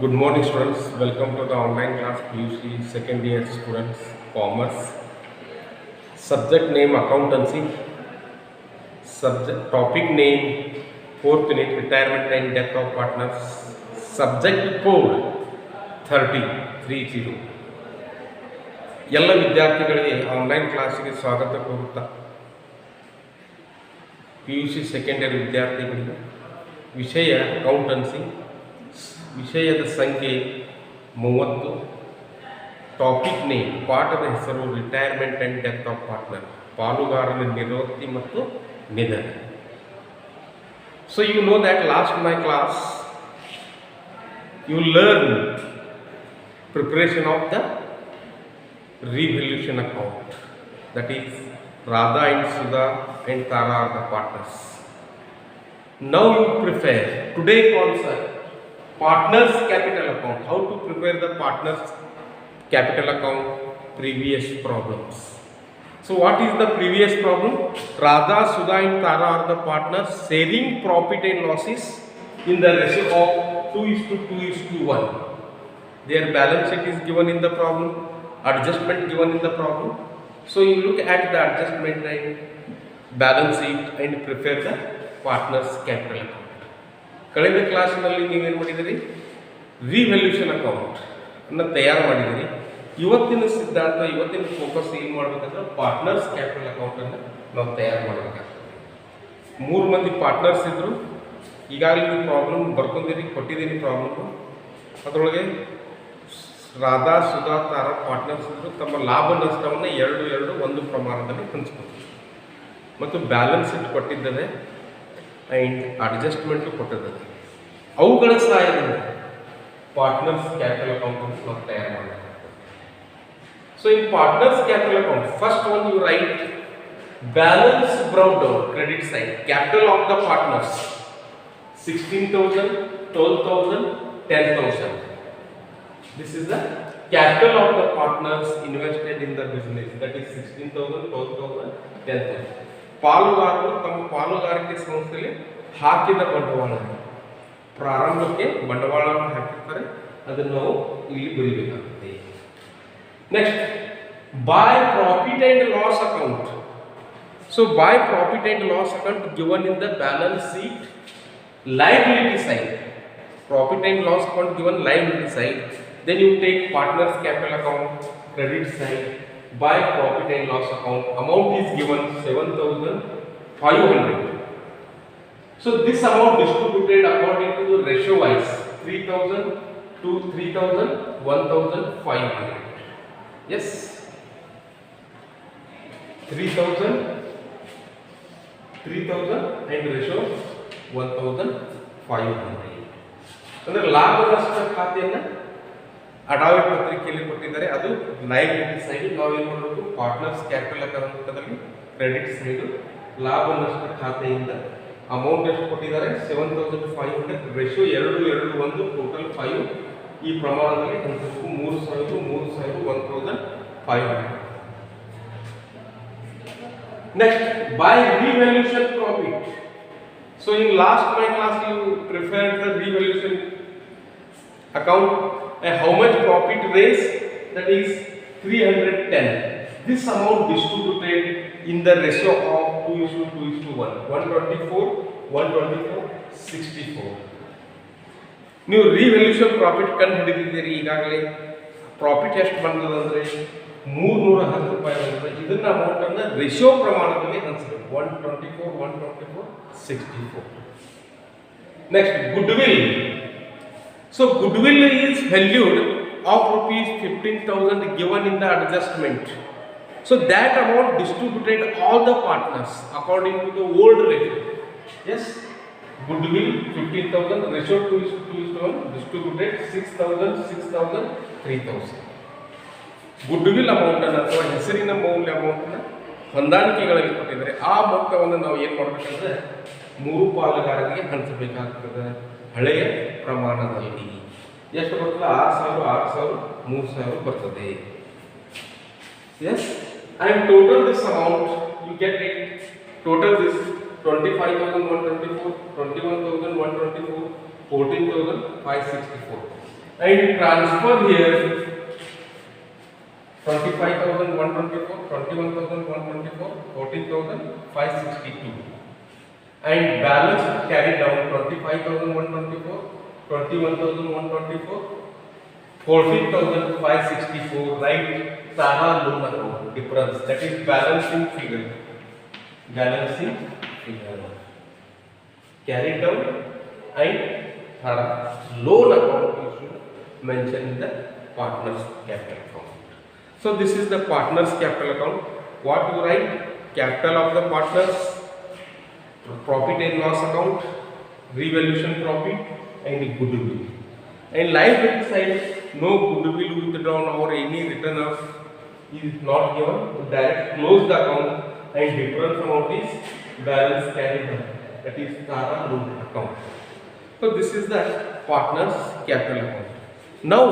Good morning, students. Welcome to the online class PUC second year students, commerce. Subject name accountancy. Subject topic name fourth unit retirement and death of partners. Subject code 3030. ಎಲ್ಲ ವಿದ್ಯಾರ್ಥಿಗಳಿಗೆ online ಕ್ಲಾಸಿಗೆ ಸ್ವಾಗತ ಕೋರುತ್ತಾ PUC second year ವಿದ್ಯಾರ್ಥಿಗಳಿಗೆ ವಿಷಯ accountancy, ವಿಷಯದ ಸಂಖ್ಯೆ 30, topic name ಪಾಠದ ಹೆಸರು retirement and death of partner, ಪಾಲುಗಾರನ ನಿವೃತ್ತಿ ಮತ್ತು ನಿಧನ. So you know that last my class you learn preparation of the revaluation account, that is Radha and Sudha and Tara are the partners. Now you prepare today concept partners capital account, how to prepare the partners capital account, previous problems. So what is the previous problem? Radha, Sudha and Tara are the partners sharing profit and losses in the ratio of 2:2:1. Their balance sheet is given in the problem, adjustment given in the problem. So you look at the adjustment and balance sheet and prepare the partners capital account. ಕಳೆದ ಕ್ಲಾಸ್ನಲ್ಲಿ ನೀವೇನು ಮಾಡಿದಿರಿ, revaluation account ಅನ್ನು ತಯಾರು ಮಾಡಿದಿರಿ. ಇವತ್ತಿನ ಸಿದ್ಧಾಂತ, ಇವತ್ತಿನ ಫೋಕಸ್ ಏನು ಮಾಡಬೇಕಂದ್ರೆ ಪಾರ್ಟ್ನರ್ಸ್ ಕ್ಯಾಪಿಟಲ್ ಅಕೌಂಟನ್ನು ನಾವು ತಯಾರು ಮಾಡಬೇಕಾಗ್ತದೆ. 3 ಮಂದಿ ಪಾರ್ಟ್ನರ್ಸ್ ಇದ್ದರು. ಈಗಾಗಲೇ ನೀವು ಪ್ರಾಬ್ಲಮ್ ಬರ್ಕೊಂಡಿರಿ, ಕೊಟ್ಟಿದ್ದೀನಿ ಪ್ರಾಬ್ಲಮ್. ಅದರೊಳಗೆ ರಾಧಾ, ಸುಧಾ, ತಾರಾ ಪಾರ್ಟ್ನರ್ಸ್ ಇದ್ದರು. ತಮ್ಮ ಲಾಭ ನಷ್ಟವನ್ನು 2-1 ಪ್ರಮಾಣದಲ್ಲಿ ಹಂಚ್ಕೊತೀವಿ ಮತ್ತು ಬ್ಯಾಲೆನ್ಸ್ ಶೀಟ್ ಕೊಟ್ಟಿದ್ದಾರೆ ಆ್ಯಂಡ್ ಅಡ್ಜಸ್ಟ್ಮೆಂಟು ಕೊಟ್ಟಿದ್ದಾರೆ. ಅವುಗಳ ಸಹಾಯದಿಂದ ಪಾರ್ಟ್ನರ್ಸ್ ಕ್ಯಾಪಿಟಲ್ ಅಕೌಂಟ್ ನಾವು ತಯಾರು ಮಾಡಬೇಕಾಗ್ತದೆ. So in partners capital account first one you write balance brought down credit side capital of the partners 16,000, 12,000, 10,000. This is the capital of the partners invested in the business, that is 16,000, 12,000, 10,000. ಪಾಲುಗಾರರು ತಮ್ಮ ಪಾಲುಗಾರಿಕೆ ಸಂಸ್ಥೆಯಲ್ಲಿ ಹಾಕಿದ ಬಂಡವಾಳ, ಪ್ರಾರಂಭಕ್ಕೆ ಬಂಡವಾಳವನ್ನು ಹಾಕಿರ್ತಾರೆ, ಅದನ್ನು ನಾವು ಇಲ್ಲಿ ಬರೀಬೇಕಾಗುತ್ತೆ. Next by profit and loss account. So by profit and loss account given in the balance sheet liability side, profit and loss account given liability side. Then you take partners capital account credit side, by profit and loss account amount is given 7,500. So this amount distributed according to the ratio wise 3,000 to 3,000, 1,500. Yes, 3,000 and ratio 1,500. ಅಂದರೆ ಲಾಭ ನಷ್ಟ ಖಾತೆಯನ್ನು ಅಡಾವಿಟ್ ಪತ್ರಿಕೆಯಲ್ಲಿ ಕೊಟ್ಟಿದ್ದಾರೆ. ಅದು liability side. ನಾವೇನು ಮಾಡಬೇಕು, partners capital ಅಕೌಂಟದಲ್ಲಿ credit side ಲಾಭ ನಷ್ಟ ಖಾತೆಯಿಂದ ಅಮೌಂಟ್ ಎಷ್ಟು ಕೊಟ್ಟಿದ್ದಾರೆ 7,500, ರೇಷಿಯೋ 2:1, ಟೋಟಲ್ 5. ಈ ಪ್ರಮಾಣದಲ್ಲಿ ಹಂಚಬೇಕು 3,000, 1,500. Next by revaluation profit. So in last my class you prepared the revaluation account and how much profit raised, that is 310. This amount distributed in the ratio of 2:1, 124, 64. ನೀವು revaluation profit ಕಂಡು ಹಿಡಿದಿದ್ದೀರಿ. ಈಗಾಗಲೇ profit ಎಷ್ಟು ಬಂದದಂದರೆ 310 ರೂಪಾಯಿ ಬಂದರೆ ಇದನ್ನ ಅಮೌಂಟನ್ನು ratio ಪ್ರಮಾಣದಲ್ಲಿ ಹಂಚಬೇಕು 124, 64. Next, goodwill. So goodwill is valued of rupees 15,000 given in the adjustment. So that amount distributed all the partners according to the old ratio. Yes, goodwill 15,000, ratio 2:1, distributed 6,000, 3,000. Goodwill ಅಮೌಂಟನ್ನು ಅಥವಾ ಹೆಸರಿನ ಮೌಲ್ಯ ಅಮೌಂಟನ್ನು ಹೊಂದಾಣಿಕೆಗಳಲ್ಲಿ ಕೊಟ್ಟಿದ್ದಾರೆ. ಆ ಮೊತ್ತವನ್ನು ನಾವು ಏನು ಮಾಡಬೇಕಂದ್ರೆ 3 ಪಾಲುಗಾರರಿಗೆ ಹಂಚಬೇಕಾಗ್ತದೆ ಹಳೆಯ ಪ್ರಮಾಣದಲ್ಲಿ. ಎಷ್ಟು ಬರ್ತದೆ? 6,000, 3,000 ಬರ್ತದೆ. Yes, and total this amount you get it. Total this 25,124, 21,124, 14,564. and transfer here 25,124, 21,124, 14,562, and balance carried down 25,124, 21,124, 14,564. Right, Tara loan account difference, that is balancing figure. Balancing figure carried down and Tara loan account you should mention in the partners capital account. So this is the partners capital account. What you write? Capital of the partners, profit and loss account, revaluation profit, and goodwill. And liability side, no goodwill withdrawn or any return of is not given. Direct close the account and difference amount is balance carried down. That is Tara loan account. So this is the partners capital account. Now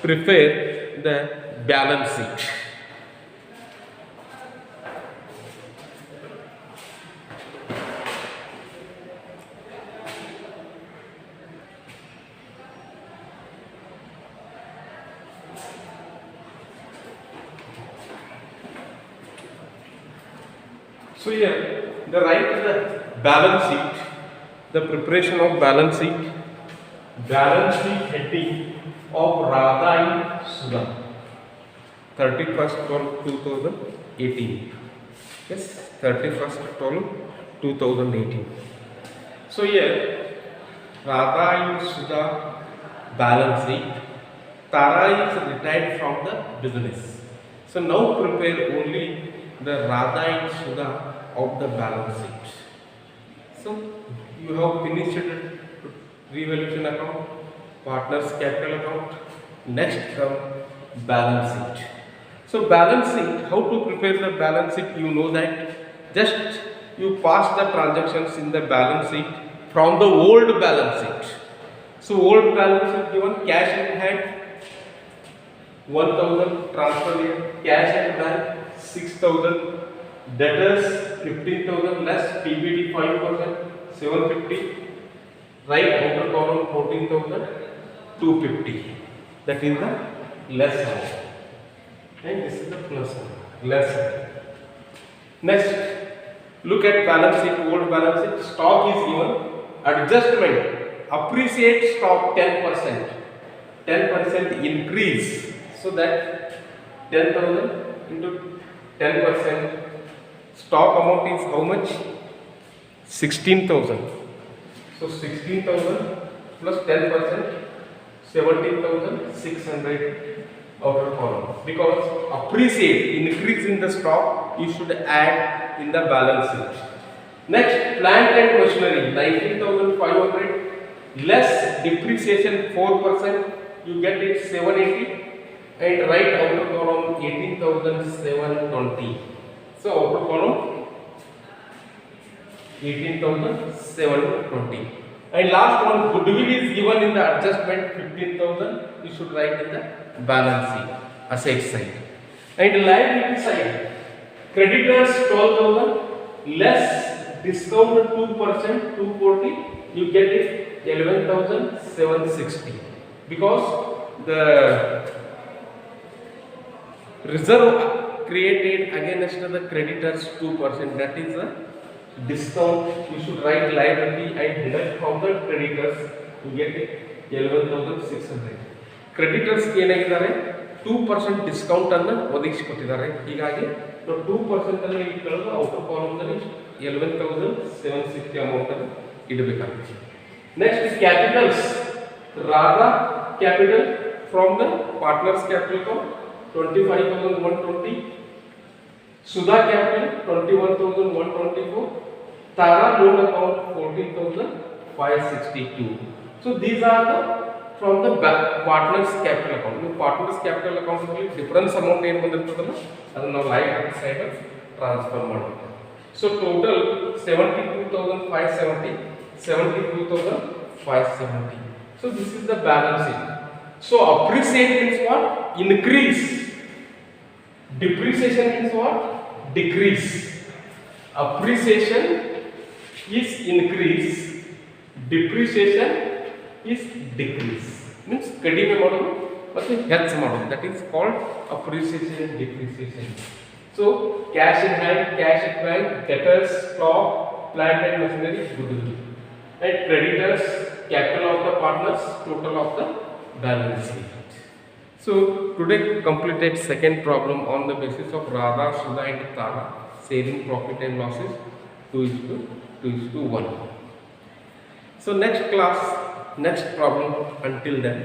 prepare the balance sheet. So here the write the balance sheet, the preparation of balance sheet heading of Radha and Sudha, 31st 12 2018. Yes, 31st 12 2018. So here Radha and Sudha balance sheet. Tara is retired from the business. So now prepare only the Radha and Sudha of the balance sheet. So you have finished revaluation account, partners capital account. Next come balance sheet. So balance sheet, how to prepare the balance sheet? You know that just you pass the transactions in the balance sheet from the old balance sheet. So old balance sheet given cash in hand 1,000, transfer here, cash at bank 6,000, debtors 15,000 less PBT 5%, 750, right outer column 14,250. That is the less amount, and this is the plus amount, less amount. Next, look at balance sheet, old balance sheet. Stock is given, adjustment, appreciate stock 10%, 10% increase. So that 10,000 into 10%, stock amount is how much? 16,000. So 16,000 plus 10%, 17,600 outer column. Because appreciate, increase in the stock, you should add in the balance sheet. Next, plant and machinery 19,500 less depreciation 4%, you get it 780. And right outer column 18,720. So outer column 18,720. And last one, goodwill is given in the adjustment 15,000. You should write in the balance sheet, asset side. And liability side, creditors 12,000 less discount 2%, 240. You get it 11,760. Because the reserve created against the creditors 2%, that is a discount. You should write liability and deduct from the creditors, you get it 11,600. creditors ಏನಾಗಿದ್ದಾರೆ 2% discount ಅನ್ನು ಒದಗಿಸಿಕೊಟ್ಟಿದ್ದಾರೆ. ಹೀಗಾಗಿ 2% ಅನ್ನು ಇಟ್ಕೊಳ್ಳೋದು outer column ನಲ್ಲಿ 11,760 amount ಅನ್ನು ಇಡಬೇಕಾಗುತ್ತೆ. Next capitals, Radha capital from the partners capital account 25,120, Sudha capital 21,124, Tara loan account 14,562. So these are the from the partners capital account. You partners capital account ಅಲ್ಲಿ difference amount ಏನು ಬಂದಿರ್ತದಲ್ಲ ಅದನ್ನ ನಾವು light side transfer ಮಾಡಬೇಕು. So total 72,570, 72,570. So this is the balance sheet. So appreciation means what? Increase. Depreciation means what? Decrease. Appreciation is increase, depreciation is decrease. Means ಕಡಿಮೆ ಮಾಡೋದು ಮತ್ತು ಹೆಚ್ಚು ಮಾಡೋದು, that is called appreciation and depreciation. So cash in hand, cash in bank, debtors, stock, plant and machinery, goodwill, and creditors, capital of the partners, total of the balance sheet. So today completed second problem on the basis of Radha, Sudha and Tara sharing profit and losses 2:1. So next class, next problem. Until then,